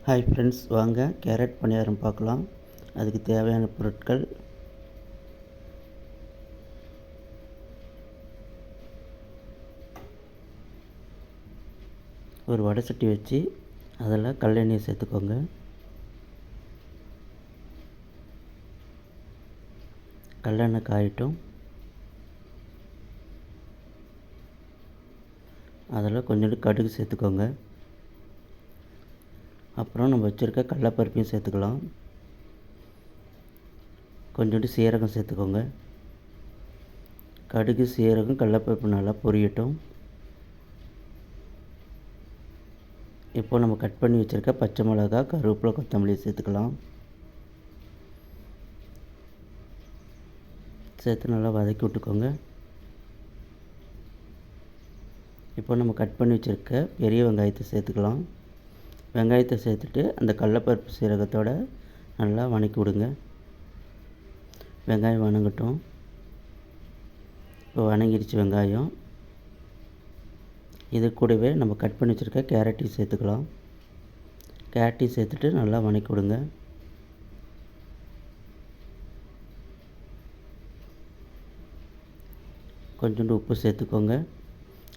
Hi friends, வாங்க carrot பணியாரம் பார்க்கலாம். அதுக்கு தேவையான பொருட்கள்: ஒரு வடை சட்டி வச்சு அதில் கல்லெண்ணெயை சேர்த்துக்கோங்க. கல்லெண்ணெய் காயட்டும். அதில் கொஞ்சோண்டு கடுகு சேர்த்துக்கோங்க. அப்புறம் நம்ம வச்சுருக்க கடலைப்பருப்பையும் சேர்த்துக்கலாம். கொஞ்சோண்டு சீரகம் சேர்த்துக்கோங்க. கடுகு, சீரகம், கடலைப்பருப்பு நல்லா பொரியட்டும். இப்போ நம்ம கட் பண்ணி வச்சுருக்க பச்சை மிளகா, கருவேப்பிலை, கொத்தமல்லி சேர்த்துக்கலாம். சேர்த்து நல்லா வதக்கி விட்டுக்கோங்க. இப்போ நம்ம கட் பண்ணி வச்சுருக்க பெரிய வெங்காயத்தை சேர்த்துக்கலாம். வெங்காயத்தை சேர்த்துட்டு அந்த கடலைப்பருப்பு சீரகத்தோடு நல்லா வதக்கி விடுங்க. வெங்காயம் வதங்கட்டும். இப்போ வதங்கிடுச்சு வெங்காயம். இது கூடவே நம்ம கட் பண்ணி வச்சுருக்க கேரட்டையும் சேர்த்துக்கலாம். கேரட்டையும் சேர்த்துட்டு நல்லா வதக்கி விடுங்க. கொஞ்சோண்டு உப்பு சேர்த்துக்கோங்க.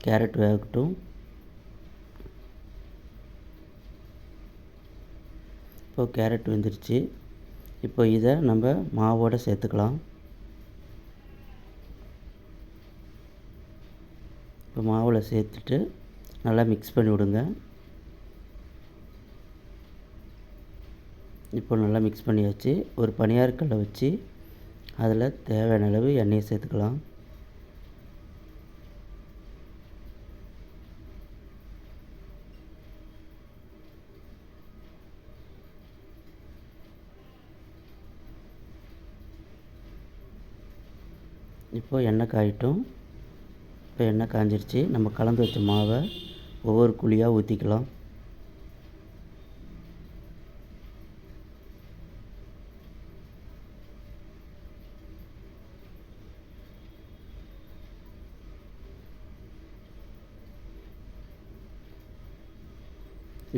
கேரட் வேகட்டும். இப்போ கேரட் வெந்துருச்சு. இப்போ இதை நம்ம மாவோடு சேர்த்துக்கலாம். இப்போ மாவில் சேர்த்துட்டு நல்லா மிக்ஸ் பண்ணி விடுங்க. இப்போ நல்லா மிக்ஸ் பண்ணியாச்சு. ஒரு பணியாரக்கல்லை வச்சு அதில் தேவையான அளவு எண்ணெயை சேர்த்துக்கலாம். இப்போ எண்ணெய் காயட்டும். இப்போ எண்ணெய் காஞ்சிருச்சு. நம்ம கலந்து வச்ச மாவை ஒவ்வொரு குழியாக ஊற்றிக்கலாம்.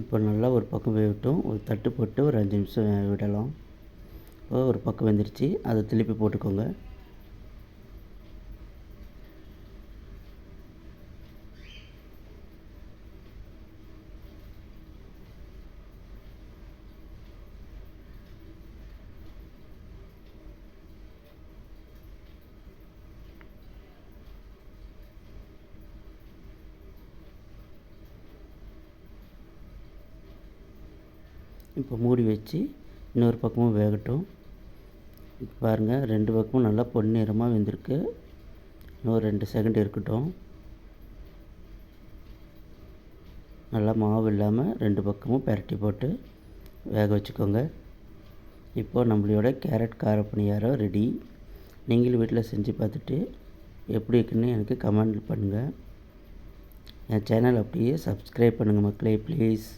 இப்போ நல்லா ஒரு பக்கம் வேகட்டும். ஒரு தட்டு போட்டு ஒரு 5 நிமிஷம் விடலாம். இப்போ ஒரு பக்கம் வெந்துருச்சு. அதை திருப்பி போட்டுக்கோங்க. இப்போ மூடி வச்சு இன்னொரு பக்கமும் வேகட்டும். இப்போ பாருங்கள், 2 பக்கமும் நல்லா பொன்னிறமாக வெந்திருக்கு. இன்னும் 2 செகண்ட் இருக்கட்டும். நல்லா மாவு இல்லாமல் 2 பக்கமும் பெரட்டி போட்டு வேக வச்சுக்கோங்க. இப்போது நம்மளோட கேரட் கார பணியாரம் ரெடி. நீங்களும் வீட்டில் செஞ்சு பார்த்துட்டு எப்படி இருக்குன்னு எனக்கு கமெண்ட் பண்ணுங்கள். என் சேனல் அப்படியே சப்ஸ்கிரைப் பண்ணுங்கள் மக்களே, ப்ளீஸ்.